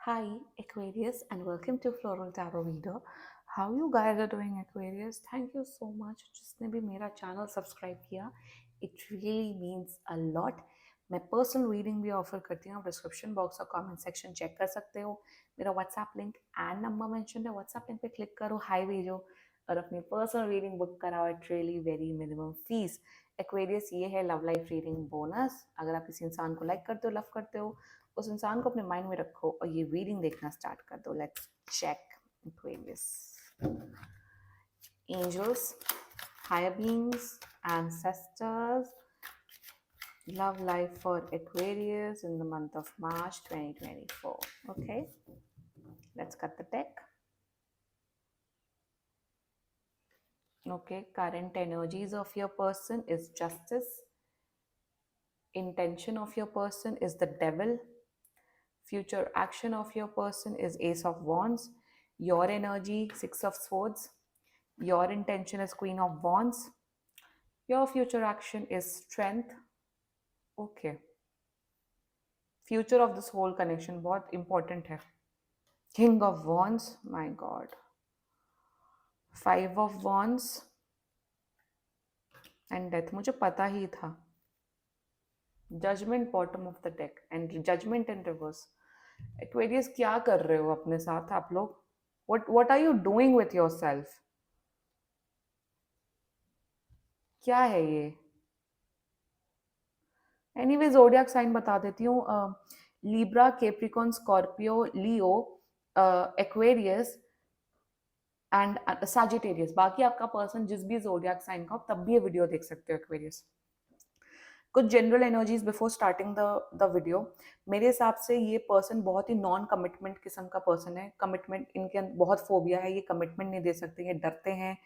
Hi, Aquarius, and welcome to Floral Tarot Reader. How you guys are doing, Aquarius? Thank you so much जिसने भी मेरा channel subscribe किया. It really means a lot. मैं personal reading भी offer करती हूँ. Description box और comment section check कर सकते हो. मेरा WhatsApp link and number mention है. व्हाट्सएप लिंक पे क्लिक करो, हाई भेजो और अपनी पर्सनल रीडिंग बुक कराओ at really very minimum fees. Aquarius, ये है लव लाइफ रीडिंग बोनस. अगर आप किसी इंसान को लाइक करते हो, लव करते हो, उस इंसान को अपने माइंड में रखो और ये रीडिंग देखना स्टार्ट कर दो. Let's check Aquarius. Angels, higher beings, ancestors, love life for Aquarius in the month of March 2024. Okay, let's cut the deck. Okay, current energies of your person is Justice. Intention of your person is the Devil. Future action of your person is Ace of Wands. Your energy, Six of Swords. Your intention is Queen of Wands. Your future action is Strength. Okay. Future of this whole connection बहुत important है. King of Wands, my God. Five of Wands and Death. मुझे पता ही था. Judgment bottom of the deck and Judgment in reverse. Aquarius, क्या कर रहे हो अपने साथ आप लोग? What are you doing with yourself? क्या है ये? एनीवे जोडियाक साइन बता देती हूँ. Libra, Capricorn, Scorpio, Leo, Aquarius and Sagittarius. बाकी आपका पर्सन जिस भी जोडियाक साइन का हो तब भी ये वीडियो देख सकते हो एक्वेरियस. कुछ general energies before starting the video. मेरे हिसाब से ये पर्सन बहुत ही नॉन कमिटमेंट किस्म का पर्सन है. कमिटमेंट इनके बहुत फोबिया है. ये कमिटमेंट नहीं दे सकते, ये डरते हैं.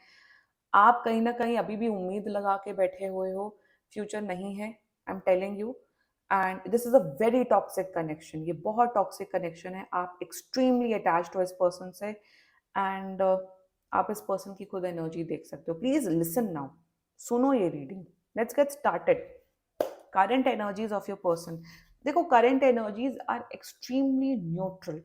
आप कहीं ना कहीं अभी भी उम्मीद लगा के बैठे हुए हो. फ्यूचर नहीं है, I am telling you. And this is a very toxic connection. ये बहुत टॉक्सिक कनेक्शन है. आप एक्सट्रीमली अटैच्ड हो इस पर्सन से एंड आप इस पर्सन की खुद एनर्जी देख सकते हो. Please listen now. सुनो ये reading. Let's get started. Current energies of your person. देखो, current energies are extremely neutral.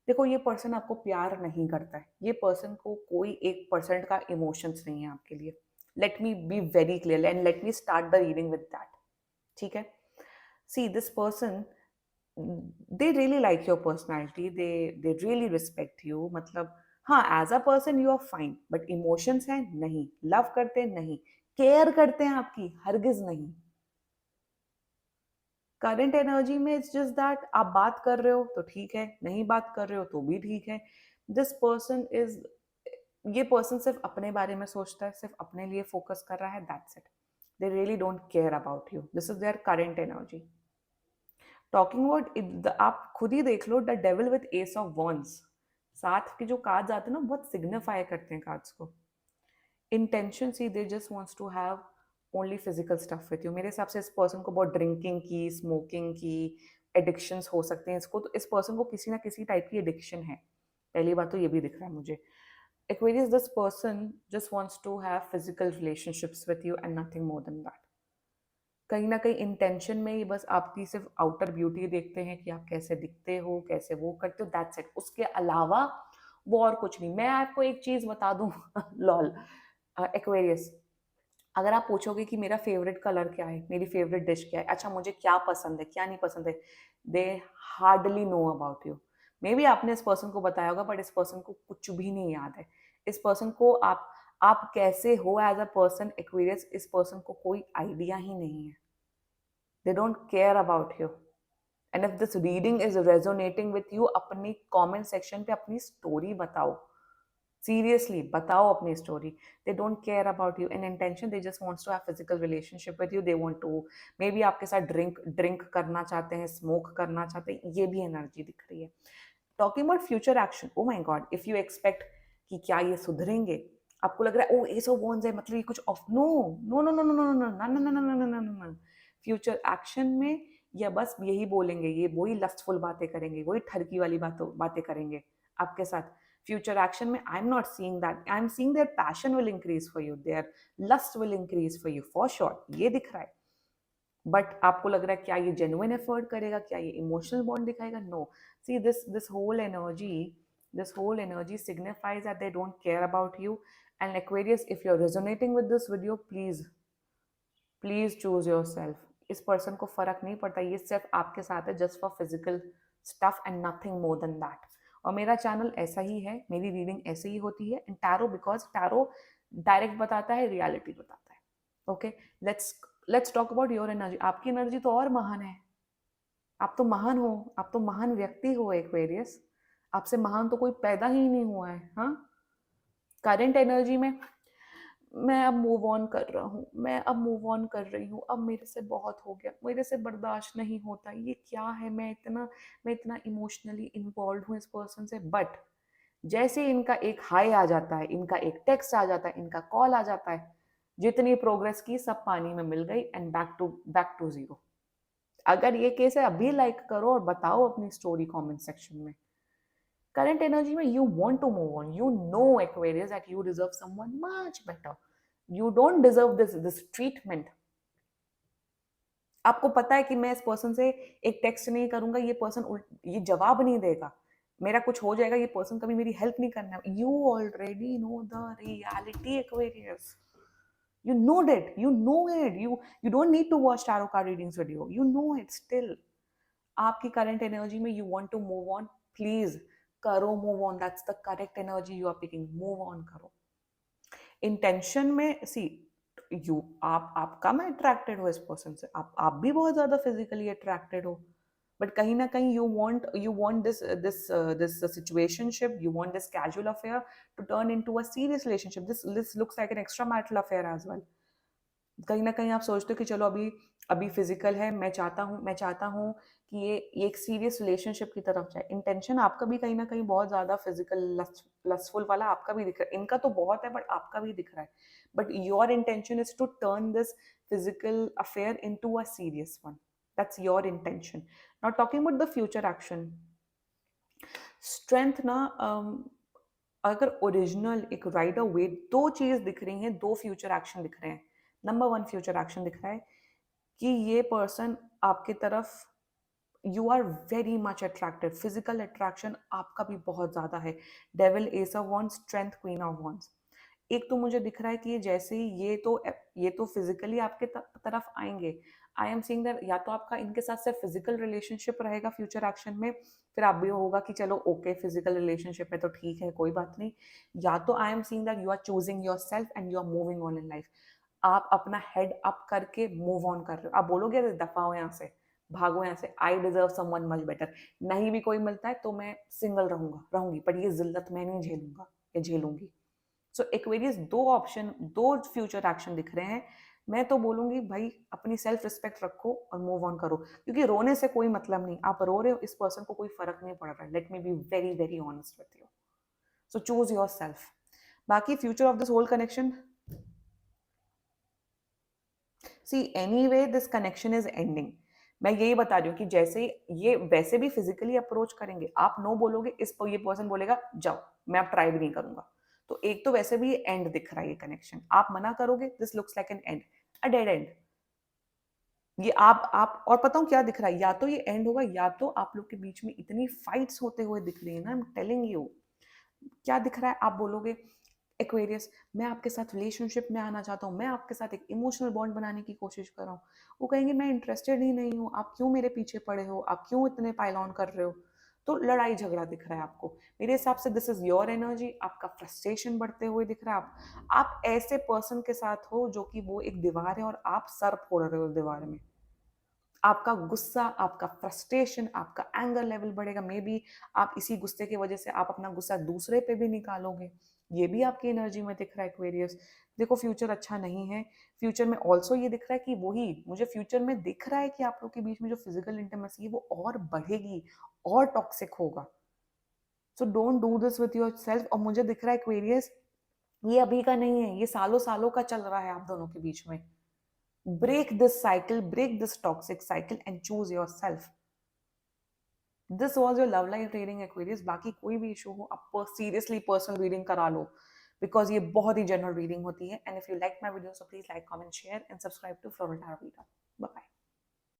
देखो, ये पर्सन आपको प्यार नहीं करता है. ये पर्सन को कोई 1% का इमोशंस नहीं है आपके लिए. Let me be very clear and let me start the reading with that. ठीक है. See this person, they really like your personality. They really respect you. मतलब हाँ, as a person you are fine, but emotions हैं नहीं. Love करते हैं नहीं. Care करते हैं आपकी हरगिज नहीं. करंट एनर्जी में इट्स जस्ट दैट आप बात कर रहे हो तो ठीक है, नहीं बात कर रहे हो तो भी ठीक है. दिस पर्सन इज, ये पर्सन सिर्फ अपने बारे में सोचता है, सिर्फ अपने लिए फोकस कर रहा है. That's it. They really don't care about you. This is their current energy. Talking about, आप खुद ही देख लो, the devil with ace of wands. साथ के जो कार्ड्स आते हैं ना, बहुत सिग्निफाई करते हैं कार्ड्स को. Intention, see they just wants to have only physical stuff with you. मेरे हिसाब से इस पर्सन को बहुत ड्रिंकिंग की, स्मोकिंग की एडिक्शंस हो सकते हैं इसको. तो इस पर्सन को किसी ना किसी टाइप की एडिक्शन है. पहली बात तो ये भी दिख रहा है मुझे. Aquarius, this person just wants to have physical relationships with you and nothing more than that. कहीं ना कहीं इंटेंशन में ये बस आपकी सिर्फ आउटर ब्यूटी देखते हैं कि आप कैसे दिखते हो, कैसे वो करते हो. That's it. उसके अलावा वो और कुछ नहीं. मैं आपको एक चीज बता दूं लॉल. एक्वेरियस, अगर आप पूछोगे कि मेरा फेवरेट कलर क्या है, मेरी फेवरेट डिश क्या है, अच्छा मुझे क्या पसंद है, क्या नहीं पसंद है, they hardly know about you. Maybe आपने इस पर्सन को बताया होगा, बट इस पर्सन को कुछ भी नहीं याद है. इस पर्सन को आप कैसे हो एज अ पर्सन, एक्वेरियस, इस पर्सन को कोई आइडिया ही नहीं है. They don't care about you. And if this reading is resonating with you, अपनी कॉमेंट सेक्शन पे अपनी स्टोरी बताओ. Seriously, बताओ अपनी story. They don't care about you. In intention, they just wants to have physical relationship with you. They want to maybe आपके साथ drink करना चाहते हैं, स्मोक करना चाहते हैं. ये भी एनर्जी दिख रही है. Talking about future action, oh my God, if you expect कि क्या ये सुधरेंगे, आपको लग रहा है ओ एस ऑफ वॉन्ड्स है मतलब ये कुछ off. No no no no no no no no no no no no no no. Future action में या बस यही बोलेंगे, ये वही लस्टफुल बातें करेंगे, वही ठरकी वाली बातें करेंगे आपके साथ. फ्यूचर एक्शन में I am not seeing that. I am seeing their passion will increase for you, their lust will increase for you for sure. ये दिख रहा है. बट आपको लग रहा है क्या ये जेन्युइन एफर्ट करेगा, क्या ये इमोशनल बॉन्ड दिखाएगा? No. See, this whole energy signifies that they don't care about you. And Aquarius, if you're resonating with this video, please choose your self. इस पर्सन को फर्क नहीं पड़ता, ये सिर्फ आपके साथ है just for physical stuff and nothing more than that. और मेरा चैनल ऐसा ही है, मेरी रीडिंग ऐसे ही होती है। And tarot, because tarot direct बताता है, रियलिटी बताता है। Okay, let's talk about your energy. आपकी एनर्जी तो और महान है, आप तो महान हो, आप तो महान व्यक्ति हो एक्वेरियस। आपसे महान तो कोई पैदा ही नहीं हुआ है। हाँ, करंट एनर्जी में मैं अब मूव ऑन कर रहा हूँ, मैं अब मूव ऑन कर रही हूँ, अब मेरे से बहुत हो गया, मेरे से बर्दाश्त नहीं होता, ये क्या है, मैं इतना इमोशनली इन्वॉल्व हूँ इस पर्सन से। बट जैसे इनका एक हाई आ जाता है, इनका एक टेक्स्ट आ जाता है, इनका कॉल आ जाता है, जितनी प्रोग्रेस की सब पानी में मिल गई एंड बैक टू जीरो। अगर ये केस है, अभी लाइक करो और बताओ अपनी स्टोरी कमेंट सेक्शन में। current energy में you want to move on, you know Aquarius that you deserve someone much better, you don't deserve this treatment। आपको पता है कि मैं इस पर्सन से एक टेक्स्ट नहीं करूंगा, ये पर्सन ये जवाब नहीं देगा, मेरा कुछ हो जाएगा, ये पर्सन कभी मेरी हेल्प नहीं करना। you already know the reality Aquarius, you know it, you don't need to watch tarot card readings video, you know it still। आपकी करंट एनर्जी में you want to move on, please करो move on, that's the correct energy you are picking, move on करो। Intention में see you आप कम attracted हो इस person से, आप भी बहुत ज्यादा फिजिकली अट्रैक्टेड हो, बट कहीं ना कहीं you want this situationship, you want this casual affair to turn into a serious relationship. This looks like an extra marital affair as well. कहीं ना कहीं आप सोचते हो कि चलो अभी अभी फिजिकल है, मैं चाहता हूँ कि ये एक सीरियस रिलेशनशिप की तरफ जाए। इंटेंशन आपका भी कहीं ना कहीं बहुत ज्यादा फिजिकल लस्टफुल वाला आपका भी दिख रहा है, इनका तो बहुत है बट आपका भी दिख रहा है। But your intention is to turn this physical affair into a serious one, that's your intention. Not talking about the future action. Strength ना, अगर ओरिजिनल एक राइडर वे, दो चीज दिख रही हैं, दो फ्यूचर एक्शन दिख रहे हैं। नंबर वन फ्यूचर एक्शन दिख रहा है कि ये पर्सन आपके तरफ, you are very much attracted, physical attraction आपका भी बहुत ज्यादा है। Devil, ace of wands, strength, queen of wands. एक तो मुझे दिख रहा है कि ये जैसे ही ये तो फिजिकली आपके तरफ आएंगे, आई एम सीइंग दैट या तो आपका इनके साथ सिर्फ फिजिकल रिलेशनशिप रहेगा फ्यूचर एक्शन में, फिर आप भी होगा कि चलो ओके फिजिकल रिलेशनशिप है तो ठीक है कोई बात नहीं, या तो I am seeing that you are choosing yourself and you are moving on in life. आप अपना हेड अप करके मूव ऑन कर रहे हो। आप बोलोगे अरे दफा हो यहाँ से, भागो यहाँ से, I deserve someone much better, नहीं भी कोई मिलता है तो मैं सिंगल रहूंगी, पर ये जिल्लत मैं नहीं झेलूंगा या झेलूंगी। सो एक्वेरियस, दो ऑप्शन, दो फ्यूचर एक्शन दिख रहे हैं। मैं तो बोलूंगी भाई अपनी सेल्फ रिस्पेक्ट रखो और मूव ऑन करो, क्योंकि रोने से कोई मतलब नहीं। आप रो रहे हो, इस पर्सन को कोई फर्क नहीं पड़ रहा है। Let me be very very honest with you. So choose yourself. बाकी future of this whole connection, see anyway this connection is ending. मैं यही बता रही हूँ कि जैसे ये वैसे भी फिजिकली अप्रोच करेंगे, आप नो बोलोगे, ये पर्सन बोलेगा जाओ मैं अब ट्राई भी नहीं करूंगा। तो एक तो वैसे भी एंड दिख रहा है ये कनेक्शन, आप मना करोगे, this looks like N and, a dead and. ये आप और पता हूँ क्या दिख रहा है, या तो ये एंड होगा या तो आप लोग के बीच में इतनी फाइट्स होते हुए दिख रही है ना, आई एम टेलिंग यू। क्या दिख रहा है, आप बोलोगे एक्वेरियस मैं आपके साथ रिलेशनशिप में आना चाहता हूँ, मैं आपके साथ एक इमोशनल बॉन्ड बनाने की कोशिश कर रहा हूँ। वो कहेंगे मैं इंटरेस्टेड ही नहीं हूँ, आप क्यों मेरे पीछे पड़े हो, आप क्यों इतने पाइल ऑन कर रहे हो। तो लड़ाई झगड़ा दिख रहा है आपको। मेरे हिसाब से दिस इज योर एनर्जी, आपका फ्रस्ट्रेशन बढ़ते हुए दिख रहा है। आप ऐसे पर्सन के साथ हो जो कि वो एक दीवार है और आप सर फोड़ रहे हो उस दीवार में। आपका गुस्सा, आपका फ्रस्ट्रेशन, आपका एंगर लेवल बढ़ेगा। मे बी आप इसी गुस्से की वजह से आप अपना गुस्सा दूसरे पे भी निकालोगे। ये भी आपकी एनर्जी में दिख रहा है एक्वेरियस। देखो फ्यूचर अच्छा नहीं है। फ्यूचर में ऑल्सो ये दिख रहा है कि वही मुझे फ्यूचर में दिख रहा है कि आप लोग के बीच में जो फिजिकल इंटीमेसी है वो और बढ़ेगी और टॉक्सिक होगा। So don't do this with your self. और मुझे दिख रहा है एक्वेरियस ये अभी का नहीं है, ये सालों सालों का चल रहा है आप दोनों के बीच में। break this cycle, break this toxic cycle and choose yourself. This was your love life reading Aquarius। बाकी कोई भी इशू हो आप सीरियसली पर्सनल रीडिंग करा लो, बिकॉज ये बहुत ही जनरल रीडिंग होती है। And if you like my video so please like, comment, share and subscribe to floral tarot reader. Bye.